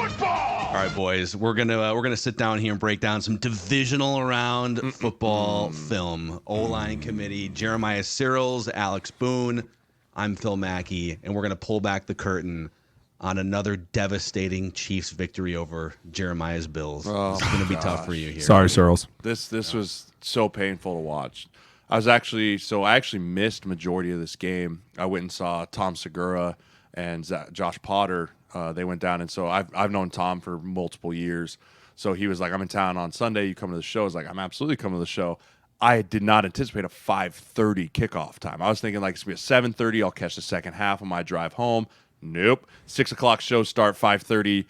All right, boys, we're gonna sit down here and break down some divisional round football film. O-line committee: Jeremiah Sirles, Alex Boone. I'm Phil Mackey, and we're gonna pull back the curtain on another devastating Chiefs victory over Jeremiah's Bills. This is gonna be tough for you here. Sorry, Sirles. This was so painful to watch. I actually missed majority of this game. I went and saw Tom Segura and Josh Potter. They went down, and so I've known Tom for multiple years. So he was like, "I'm in town on Sunday. You come to the show?" I was like, "I'm absolutely coming to the show." I did not anticipate a 5:30 kickoff time. I was thinking like it's gonna be a 7:30. I'll catch the second half on my drive home. Nope. 6 o'clock show start. 5:30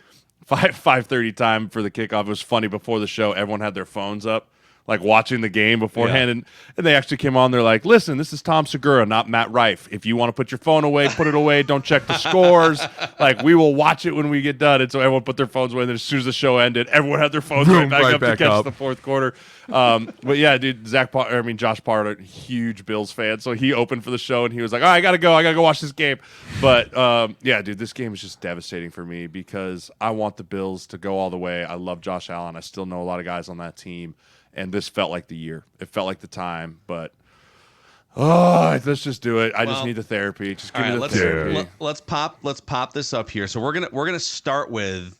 time for the kickoff. It was funny before the show. Everyone had their phones up, like watching the game beforehand, and they actually came on. They're like, "Listen, this is Tom Segura, not Matt Rife. If you want to put your phone away, put it away. Don't check the scores. Like, we will watch it when we get done." And so everyone put their phones away. And then as soon as the show ended, everyone had their phones right back up to catch the fourth quarter. But yeah, dude, Josh Potter, huge Bills fan, so he opened for the show and he was like, "Oh, I gotta go watch this game." But yeah, dude, this game is just devastating for me because I want the Bills to go all the way. I love Josh Allen. I still know a lot of guys on that team. And this felt like the year. It felt like the time, but let's just do it. I just need the therapy. Just give me the therapy. Let's pop this up here. So we're gonna start with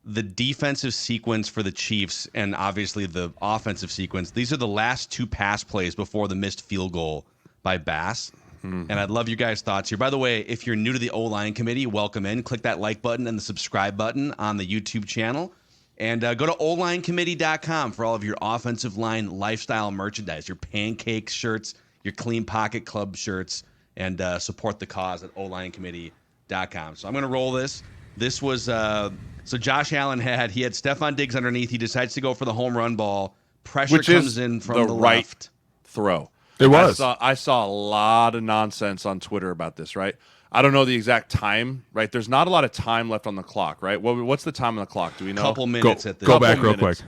the defensive sequence for the Chiefs and obviously the offensive sequence. These are the last two pass plays before the missed field goal by Bass. And I'd love you guys' thoughts here. By the way, if you're new to the O-line committee, welcome in. Click that like button and the subscribe button on the YouTube channel. And go to olinecommittee.com for all of your offensive line lifestyle merchandise, your pancake shirts, your clean pocket club shirts, and support the cause at olinecommittee.com. So I'm going to roll this. This was so Josh Allen had Stephon Diggs underneath. He decides to go for the home run ball. Pressure comes in from the right left. Throw. It was. I saw a lot of nonsense on Twitter about this, right? I don't know the exact time, right? There's not a lot of time left on the clock, right? What's the time on the clock? Do we know? Couple minutes at this. Go back real quick.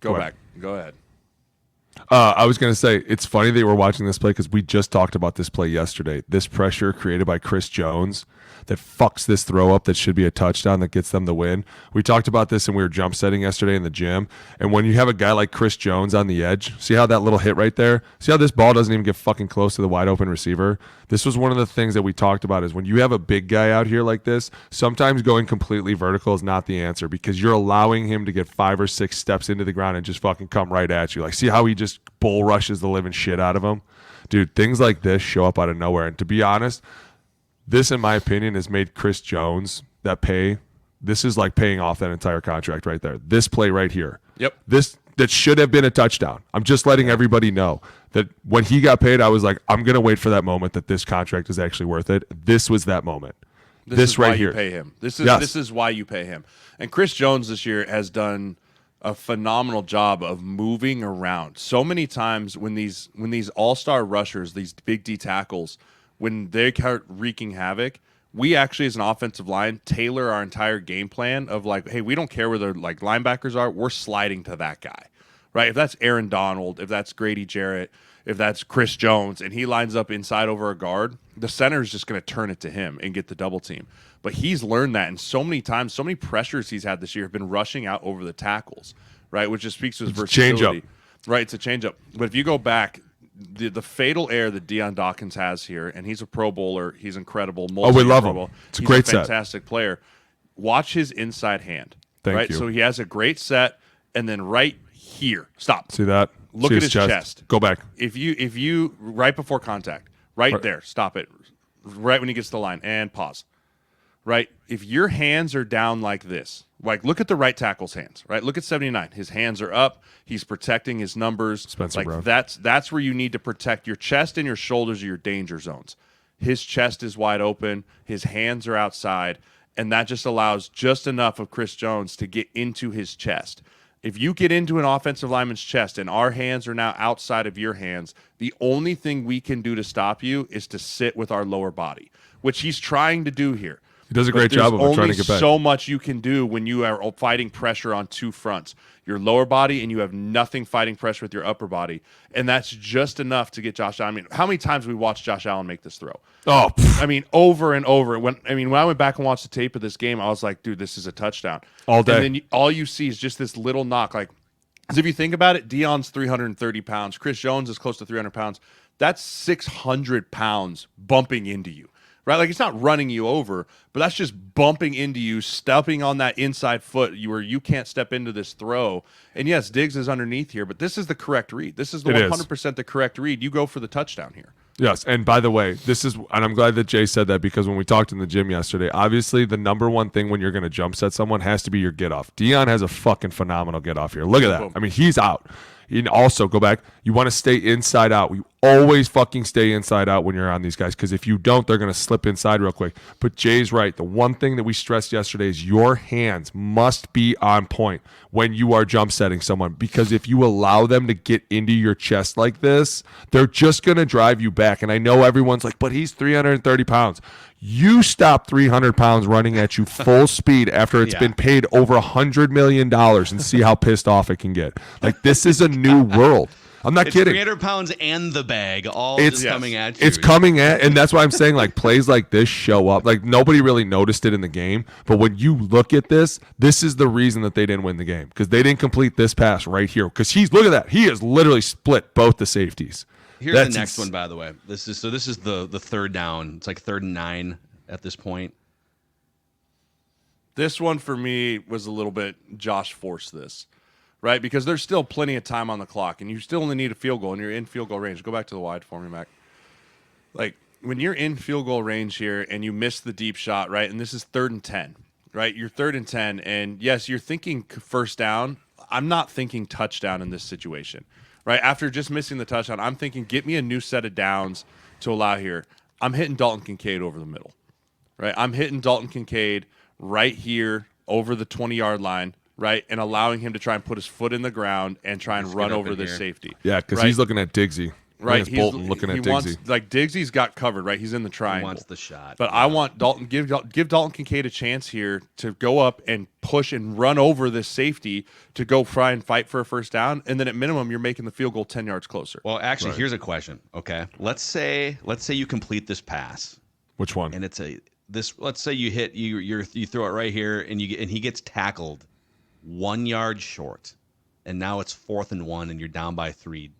Go back. Go ahead. I was going to say, it's funny that we're watching this play because we just talked about this play yesterday. This pressure created by Chris Jones that fucks this throw up that should be a touchdown that gets them the win. We talked about this and we were jump setting yesterday in the gym. And when you have a guy like Chris Jones on the edge, see how that little hit right there? See how this ball doesn't even get fucking close to the wide open receiver? This was one of the things that we talked about is when you have a big guy out here like this, sometimes going completely vertical is not the answer because you're allowing him to get 5 or 6 steps into the ground and just fucking come right at you. Like, see how he just bull rushes the living shit out of him? Dude, things like this show up out of nowhere. And to be honest, this, in my opinion, has made Chris Jones this is like paying off that entire contract right there. This play right here. Yep. That should have been a touchdown. I'm just letting everybody know that when he got paid, I was like, I'm going to wait for that moment that this contract is actually worth it. This was that moment. This is right why here. You pay him. This is why you pay him. And Chris Jones this year has done a phenomenal job of moving around. So many times when these all-star rushers, these big D tackles, when they start wreaking havoc, we actually, as an offensive line, tailor our entire game plan of like, hey, we don't care where the like linebackers are. We're sliding to that guy, right? If that's Aaron Donald, if that's Grady Jarrett, if that's Chris Jones, and he lines up inside over a guard, the center is just going to turn it to him and get the double team. But he's learned that, and so many times, so many pressures he's had this year have been rushing out over the tackles, right? Which just speaks to his versatility. Change-up. Right, it's a change-up. But if you go back, the fatal error that Deion Dawkins has here, and he's a Pro Bowler, he's incredible. We love him. It's a great set. Fantastic player. Watch his inside hand. Thank you. So he has a great set, and then right here, stop. See that? Look at his chest. Go back. If you right before contact, right there, stop it. Right when he gets to the line, and pause. Right? If your hands are down like this, like look at the right tackle's hands, right? Look at 79. His hands are up. He's protecting his numbers. Spencer like Brown. That's where you need to protect your chest and your shoulders are your danger zones. His chest is wide open. His hands are outside. And that just allows just enough of Chris Jones to get into his chest. If you get into an offensive lineman's chest and our hands are now outside of your hands, the only thing we can do to stop you is to sit with our lower body, which he's trying to do here. He does a great job of trying to get back. There's so much you can do when you are fighting pressure on two fronts. Your lower body, and you have nothing fighting pressure with your upper body. And that's just enough to get Josh Allen. I mean, how many times we watched Josh Allen make this throw? Oh, I mean, over and over. When I went back and watched the tape of this game, I was like, dude, this is a touchdown. All day. And then all you see is just this little knock. Like, because if you think about it, Deion's 330 pounds. Chris Jones is close to 300 pounds. That's 600 pounds bumping into you. Right, like it's not running you over, but that's just bumping into you, stepping on that inside foot where you can't step into this throw. And yes, Diggs is underneath here, but this is the correct read. This is the 100% the correct read. You go for the touchdown here. Yes, and by the way, and I'm glad that Jay said that because when we talked in the gym yesterday, obviously the number one thing when you're going to jump set someone has to be your get off. Deion has a fucking phenomenal get off here. Look at that. Boom. I mean, he's out. And also, go back. You want to stay inside out. You always fucking stay inside out when you're on these guys because if you don't, they're going to slip inside real quick. But Jay's right. The one thing that we stressed yesterday is your hands must be on point when you are jump setting someone because if you allow them to get into your chest like this, they're just going to drive you back. And I know everyone's like, but he's 330 pounds. You stop 300 pounds running at you full speed after it's been paid over $100 million and see how pissed off it can get. Like, this is a new world. I'm not kidding. 300 pounds and the bag all just coming at you. It's coming at, and that's why I'm saying, like, plays like this show up. Like, nobody really noticed it in the game, but when you look at this is the reason that they didn't win the game because they didn't complete this pass right here. Because look at that. He has literally split both the safeties. Here's the next one, by the way. This is the third down. It's like 3rd and 9 at this point. This one for me was a little bit Josh forced this, right? Because there's still plenty of time on the clock, and you still only need a field goal, and you're in field goal range. Go back to the wide for me, Mac. Like, when you're in field goal range here and you miss the deep shot, right? And this is 3rd and 10, right? You're 3rd and 10, and yes, you're thinking first down. I'm not thinking touchdown in this situation. Right after just missing the touchdown, I'm thinking, get me a new set of downs to allow here. I'm hitting Dalton Kincaid over the middle, right? I'm hitting Dalton Kincaid right here over the 20-yard line, right, and allowing him to try and put his foot in the ground and try and run over this safety. Yeah, because he's looking at Diggsy. Right, he's Bolton looking at Diggsy. Wants, like Diggsy's got covered, right? He's in the triangle. He wants the shot. But I want Dalton give Dalton Kincaid a chance here to go up and push and run over this safety to go try and fight for a first down, and then at minimum you're making the field goal 10 yards closer. Well, actually, here's a question. Okay, let's say you complete this pass. Which one? And let's say you hit you throw it right here and he gets tackled 1 yard short, and now it's 4th and 1 and you're down by 3.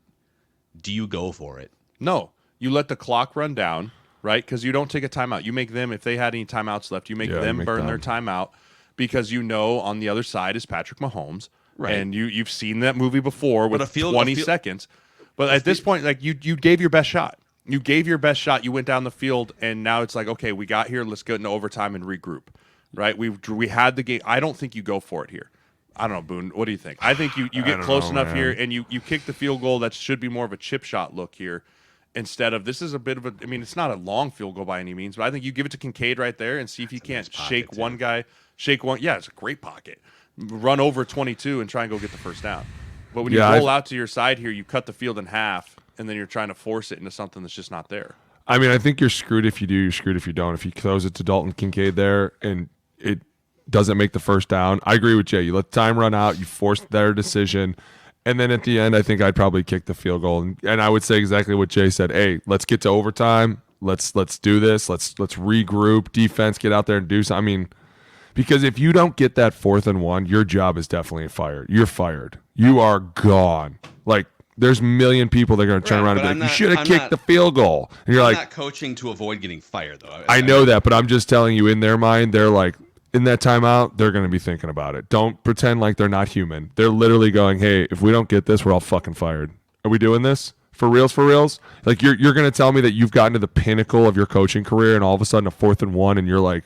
Do you go for it? No. You let the clock run down, right? Because you don't take a timeout. You make them, if they had any timeouts left, you make them burn their timeout because you know on the other side is Patrick Mahomes. Right. And you've seen that movie before with 20 seconds. But at this point, like you gave your best shot. You gave your best shot. You went down the field, and now it's like, okay, we got here. Let's go into overtime and regroup, right? We had the game. I don't think you go for it here. I don't know, Boone. What do you think? I think you get close enough here, and you kick the field goal that should be more of a chip shot look here instead of this is a bit of a – I mean, it's not a long field goal by any means, but I think you give it to Kincaid right there and see if he can't shake one guy, shake one – yeah, it's a great pocket. Run over 22 and try and go get the first down. But when you roll out to your side here, you cut the field in half, and then you're trying to force it into something that's just not there. I mean, I think you're screwed if you do. You're screwed if you don't. If he throws it to Dalton Kincaid there and it – doesn't make the first down. I agree with Jay. You let time run out. You force their decision. And then at the end, I think I'd probably kick the field goal. And I would say exactly what Jay said. Hey, let's get to overtime. Let's do this. Let's regroup. Defense, get out there and do something. I mean, because if you don't get that 4th and 1, your job is definitely fired. You're fired. You are gone. Like, there's a million people that are going to turn around and be like, you should have kicked the field goal. And you're I'm like, not coaching to avoid getting fired, though. I know that, but I'm just telling you, in their mind, they're like, in that timeout, they're going to be thinking about it. Don't pretend like they're not human. They're literally going, hey, if we don't get this, we're all fucking fired. Are we doing this? For reals, for reals? Like, you're going to tell me that you've gotten to the pinnacle of your coaching career and all of a sudden a 4th and 1 and you're like,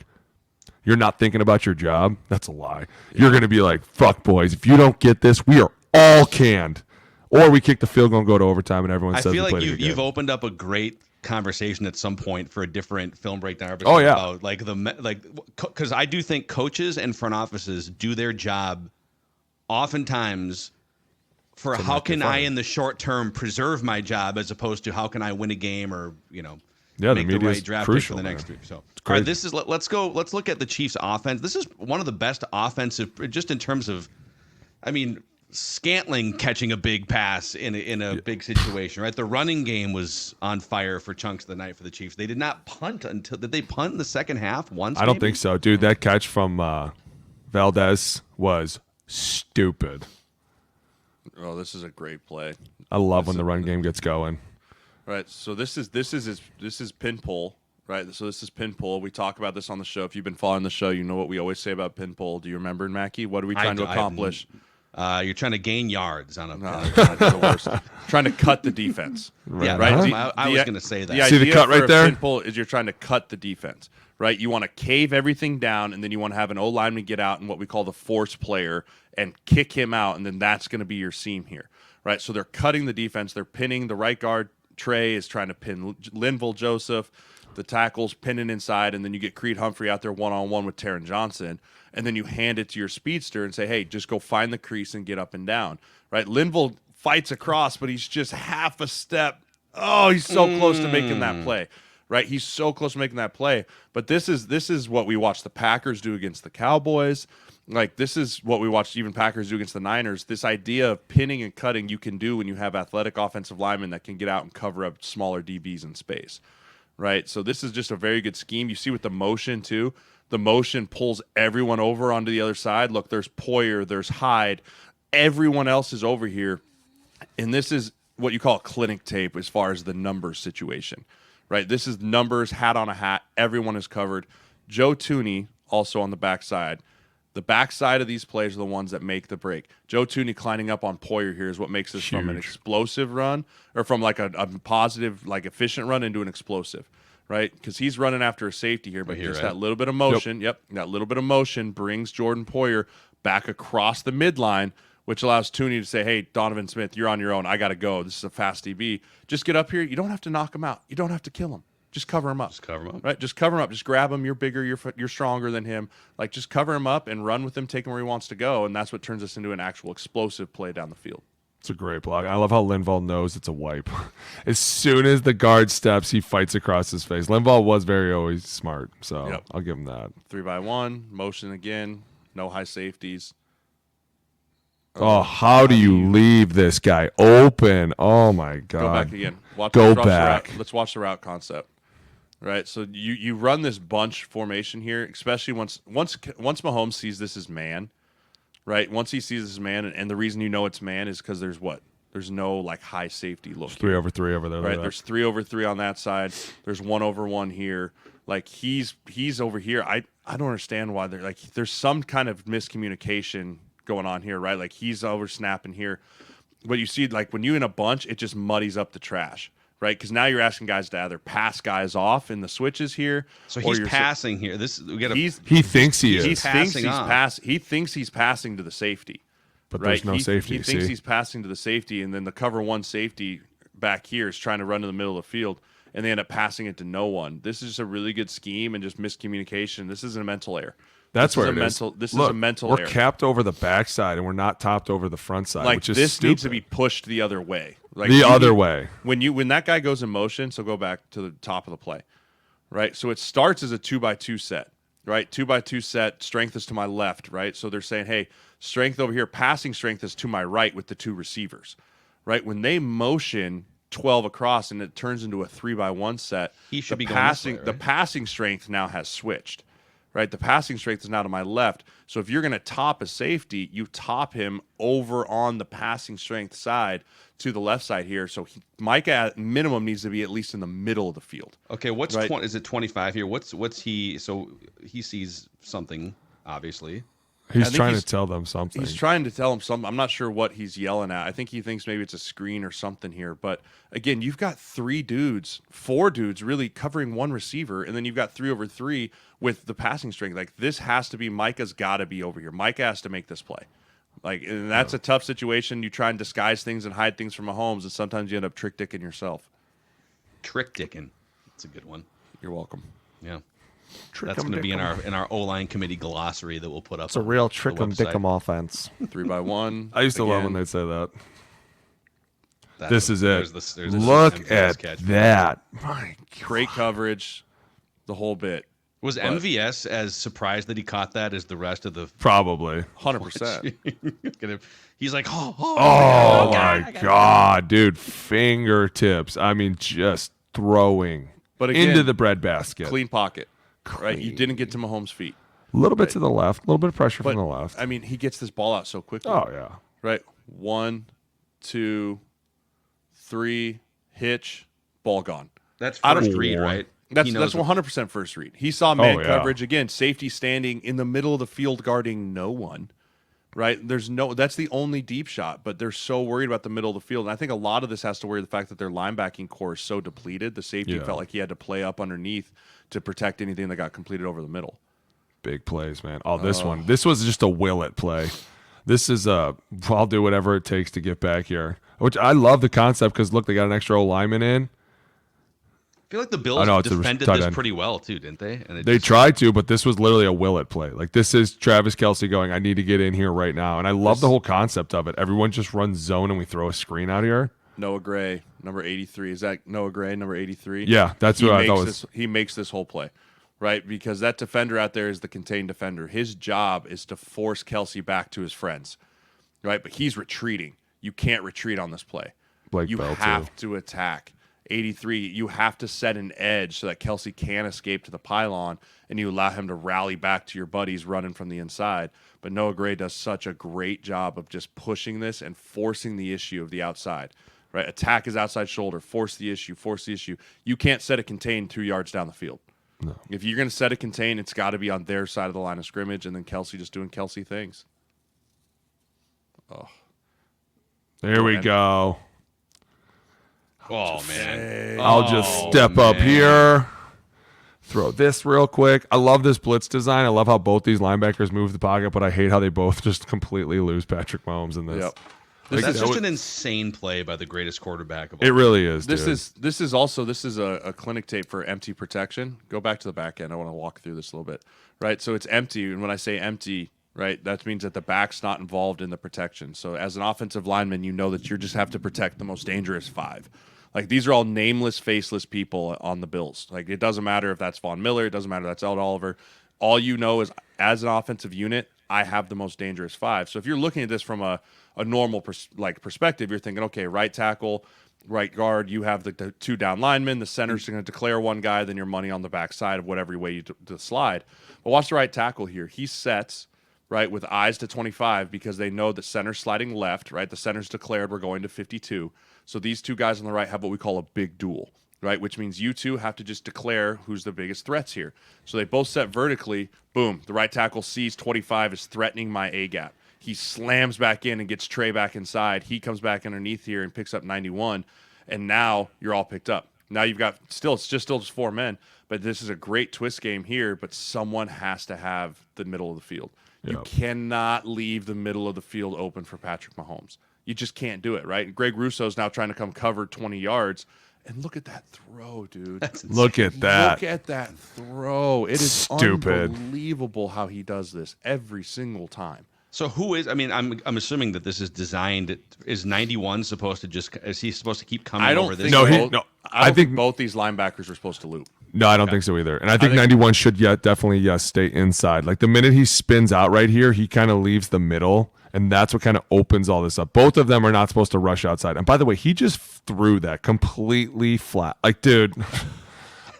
you're not thinking about your job? That's a lie. Yeah. You're going to be like, fuck, boys, if you don't get this, we are all canned. Or we kick the field goal and go to overtime and everyone says we played a good game. You've opened up a great conversation at some point for a different film breakdown episode. Oh yeah, about because I do think coaches and front offices do their job oftentimes for how can I in the short term preserve my job as opposed to how can I win a game or Yeah, make the the media's right draft pick for crucial the next there. 3. So, all great. right, let's look at the Chiefs' offense. This is one of the best offensive, just in terms of, I mean, Scantling catching a big pass in a big situation, right? The running game was on fire for chunks of the night for the Chiefs. They did not punt did they punt in the second half once? I don't maybe? think so, dude. That catch from Valdez was stupid. Oh, this is a great play. I love when the run game gets going. Right. So this is pin pull. Right. So this is pin pull. We talk about this on the show. If you've been following the show, you know what we always say about pin pull. Do you remember, Mackey? What are we trying to accomplish? You're trying to gain yards on a. No, the worst. Trying to cut the defense. Yeah, right. I was going to say that. The See the idea cut right for a there? pin pull is you're trying to cut the defense. Right. You want to cave everything down, and then you want to have an O lineman get out in what we call the force player and kick him out, and then that's going to be your seam here. Right. So they're cutting the defense. They're pinning the right guard. Trey is trying to pin Linval Joseph. The tackle's pinning inside, and then you get Creed Humphrey out there one-on-one with Taron Johnson, and then you hand it to your speedster and say, hey, just go find the crease and get up and down. Right? Linval fights across, but he's just half a step. Oh, he's so close to making that play. Right? He's so close to making that play. But this is what we watched the Packers do against the Cowboys. Like, this is what we watched even Packers do against the Niners. This idea of pinning and cutting you can do when you have athletic offensive linemen that can get out and cover up smaller DBs in space, right? So this is just a very good scheme. You see with the motion, too. The motion pulls everyone over onto the other side. Look, there's Poyer, there's Hyde. Everyone else is over here. And this is what you call a clinic tape as far as the numbers situation, right? This is numbers, hat on a hat. Everyone is covered. Joe Thuney, also on the backside. The backside of these plays are the ones that make the break. Joe Thuney climbing up on Poyer here is what makes this from an explosive run or from like a positive, like efficient run into an explosive, right? Because he's running after a safety here, but just that little bit of motion. Yep, that little bit of motion brings Jordan Poyer back across the midline, which allows Thuney to say, hey, Donovan Smith, you're on your own. I got to go. This is a fast DB. Just get up here. You don't have to knock him out. You don't have to kill him. Just cover him up. Just cover him up. Right? Just cover him up. Just grab him. You're bigger. You're stronger than him. Like, just cover him up and run with him, take him where he wants to go, and that's what turns us into an actual explosive play down the field. It's a great block. I love how Linval knows it's a wipe. As soon as the guard steps, he fights across his face. Linval was always smart, so I'll give him that. 3-by-1, motion again, no high safeties. Oh, how do you leave this guy open? Oh, my God. Go back again. Go back. Let's watch the route concept. Right, so you run this bunch formation here, especially once Mahomes sees this as man, right? Once he sees this as man, and the reason you know it's man is because there's no like high safety look. 3 over 3 over there. Right, there's 3 over 3 on that side. There's 1 over 1 here. Like he's over here. I don't understand why they're like there's some kind of miscommunication going on here, right? Like he's over snapping here, but you see like when you in a bunch, it just muddies up the trash. Right, because now you're asking guys to either pass guys off in the switches here. So he's passing here. He thinks he is. He thinks he's passing to the safety, but right? there's no safety. He thinks he's passing to the safety, and then the cover one safety back here is trying to run to the middle of the field, and they end up passing it to no one. This is just a really good scheme and just miscommunication. This isn't a mental error. That's where it is. This is a mental error. We're capped over the backside, and we're not topped over the front side, like, which is this stupid. needs to be pushed the other way. Like the other way. When that guy goes in motion, so go back to the top of the play, right? So it starts as a 2x2 set, right? 2x2 set, strength is to my left, right? So they're saying, hey, strength over here, passing strength is to my right with the 2 receivers, right? When they motion 12 across and it turns into a 3x1 set, he should be passing. Going this way, right? The passing strength now has switched. Right, the passing strength is now to my left. So if you're going to top a safety, you top him over on the passing strength side to the left side here. So Micah at minimum needs to be at least in the middle of the field. Okay, what's is it 25 here? What's he? So he sees something, obviously. He's trying to tell them something. He's trying to tell them something. I'm not sure what he's yelling at. I think he thinks maybe it's a screen or something here. But again, you've got 4 dudes really covering 1 receiver, and then you've got 3 over 3 with the passing strength. Like this has to be Micah's got to be over here. Micah has to make this play. Like, and that's a tough situation. You try and disguise things and hide things from Mahomes, and sometimes you end up trick dicking yourself. Trick dicking. That's a good one. You're welcome. Yeah. That's going to be in our O-line committee glossary that we'll put up. It's a real trick 'em dick 'em offense. 3x1. I used to love when they'd say that. This is it. There's Look MVS at catch. that. My God. Great coverage, the whole bit. Was MVS as surprised that he caught that as the rest of the? Probably. 100%. He's like, oh my God, dude. Fingertips. I mean, just throwing But again, into the bread basket. Clean pocket. Right? You didn't get to Mahomes' feet. A little bit to the left. A little bit of pressure But, from the left. I mean, he gets this ball out so quickly. Oh, yeah. Right? 1, 2, 3, hitch, ball gone. That's first read, right? That's He knows 100% first read. He saw man yeah. coverage again, safety standing in the middle of the field guarding no one. Right? That's the only deep shot, but they're so worried about the middle of the field. And I think a lot of this has to worry with the fact that their linebacking core is so depleted. The safety felt like he had to play up underneath to protect anything that got completed over the middle. Big plays, man. Oh, this one. This was just a will it play. This is I'll do whatever it takes to get back here. Which I love the concept because look, they got an extra lineman in. I feel like the Bills defended this pretty well too, didn't they? And they tried to, but this was literally a will it play. Like this is Travis Kelce going, I need to get in here right now. And I love the whole concept of it. Everyone just runs zone and we throw a screen out here. Noah Gray, number 83. Is that Noah Gray, number 83? Yeah, that's what I thought was. He makes this whole play, right? Because that defender out there is the contained defender. His job is to force Kelce back to his friends, right? But he's retreating. You can't retreat on this play. Blake You Bell, have too. to attack. 83, you have to set an edge so that Kelce can escape to the pylon and you allow him to rally back to your buddies running from the inside. But Noah Gray does such a great job of just pushing this and forcing the issue of the outside. Right? Attack his outside shoulder, force the issue. You can't set a contain 2 yards down the field. No. If you're going to set a contain, it's got to be on their side of the line of scrimmage, and then Kelce just doing Kelce things. Oh. There we go. Oh man! I'll just step up here. Throw this real quick. I love this blitz design. I love how both these linebackers move the pocket, but I hate how they both just completely lose Patrick Mahomes in this. Yep. That's just an insane play by the greatest quarterback of all. It really is. This dude. is a clinic tape for empty protection. Go back to the back end. I want to walk through this a little bit. Right, so it's empty, and when I say empty, right, that means that the back's not involved in the protection. So as an offensive lineman, you know that you just have to protect the most dangerous 5. Like these are all nameless, faceless people on the Bills. Like it doesn't matter if that's Von Miller, it doesn't matter if that's Ed Oliver. All you know is as an offensive unit, I have the most dangerous 5. So if you're looking at this from a normal perspective, you're thinking, okay, right tackle, right guard, you have the 2 down linemen, the center's going to declare one guy, then your money on the backside of whatever way you slide. But watch the right tackle here. He sets right with eyes to 25 because they know the center's sliding left, right? The center's declared we're going to 52. So these 2 guys on the right have what we call a big duel, right? Which means you 2 have to just declare who's the biggest threats here. So they both set vertically. Boom. The right tackle sees 25 is threatening my A gap. He slams back in and gets Trey back inside. He comes back underneath here and picks up 91. And now you're all picked up. Now you've got still just 4 men. But this is a great twist game here. But someone has to have the middle of the field. Yep. You cannot leave the middle of the field open for Patrick Mahomes. You just can't do it, right? Greg Russo's now trying to come cover 20 yards. And look at that throw, dude. Look at that. Look at that throw. It is stupid. Unbelievable how he does this every single time. So who is? I mean, I'm assuming that this is designed. Is 91 supposed to just? Is he supposed to keep coming over this? I think both these linebackers are supposed to loop. No, I don't think so either. And I think 91 should definitely stay inside. Like the minute he spins out right here, he kind of leaves the middle, and that's what kind of opens all this up. Both of them are not supposed to rush outside. And by the way, he just threw that completely flat. Like, dude,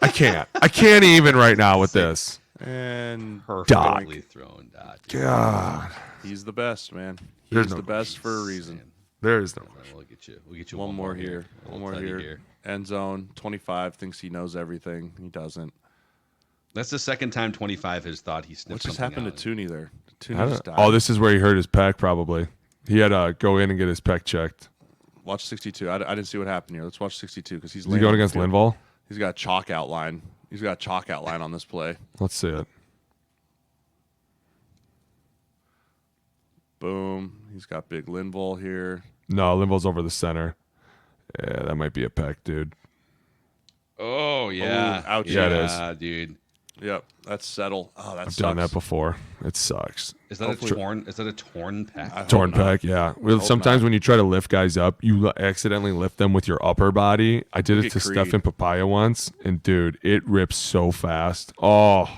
I can't even right now with this. And perfectly thrown dot. God. He's the best, man. He's the best for a reason. There is no question. We'll get you one more here. One more here. End zone. 25 thinks he knows everything. He doesn't. That's the second time 25 has thought he sniffed. What just happened to Tooney there? Tooney just died. Oh, this is where he hurt his pec probably. He had to go in and get his pec checked. Watch 62. I didn't see what happened here. Let's watch 62 because he's going against Linval? He's got a chalk outline. He's got a chalk outline on this play. Let's see it. Boom. He's got big Linval here. No, Linval's over the center. Yeah, that might be a peck, dude. Oh, yeah. Ouch. Yeah, it is. Dude. Yep. That's settle. Oh, that I've sucks. done that before. It sucks. Is that a torn? Is that a torn pec? Torn pec, yeah. Well, Hope sometimes not. when you try to lift guys up, you accidentally lift them with your upper body. I did Look it at to Creed. Stefan Papaya once, and dude, it rips so fast. Oh,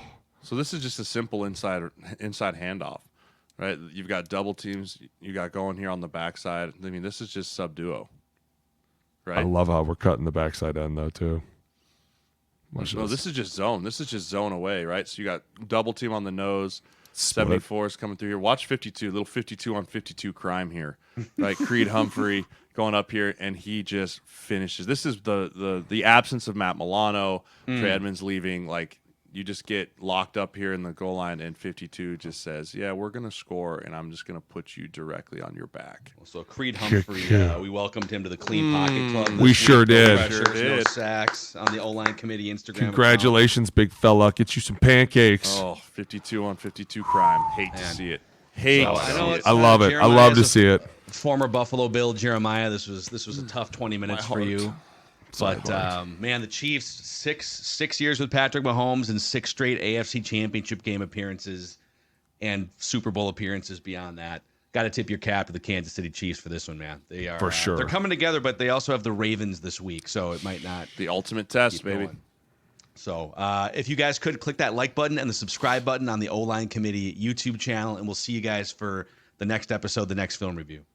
So this is just a simple inside handoff, right? You've got double teams. You got going here on the backside. I mean, this is just sub duo, right? I love how we're cutting the backside end though too. No, this is just zone. This is just zone away, right? So you got double team on the nose. Split. 74 is coming through here. Watch 52, little 52 on 52 crime here, right? Creed Humphrey going up here, and he just finishes. This is the absence of Matt Milano. Trey Edmonds leaving. Like, you just get locked up here in the goal line, and 52 just says, yeah, we're going to score, and I'm just going to put you directly on your back. So Creed Humphrey, we welcomed him to the Clean Pocket Club. This We week. sure No did. pressures, Sure no did. sacks on the O-line committee Instagram. Congratulations, big fella. Get you some pancakes. Oh, 52 on 52 crime. Hate to Man. see it. Hate So, to I see know it. it's I love it. I Jeremiah love is to a see it. Former Buffalo Bill Jeremiah. This was a tough 20 minutes for heart. you. But man, the Chiefs six years with Patrick Mahomes and 6 straight AFC Championship game appearances and Super Bowl appearances beyond that. Got to tip your cap to the Kansas City Chiefs for this one, man. They are For sure. They're coming together, but they also have the Ravens this week, so it might not The ultimate test, keep baby. going. So if you guys could click that like button and the subscribe button on the O-Line Committee YouTube channel, and we'll see you guys for the next episode, the next film review.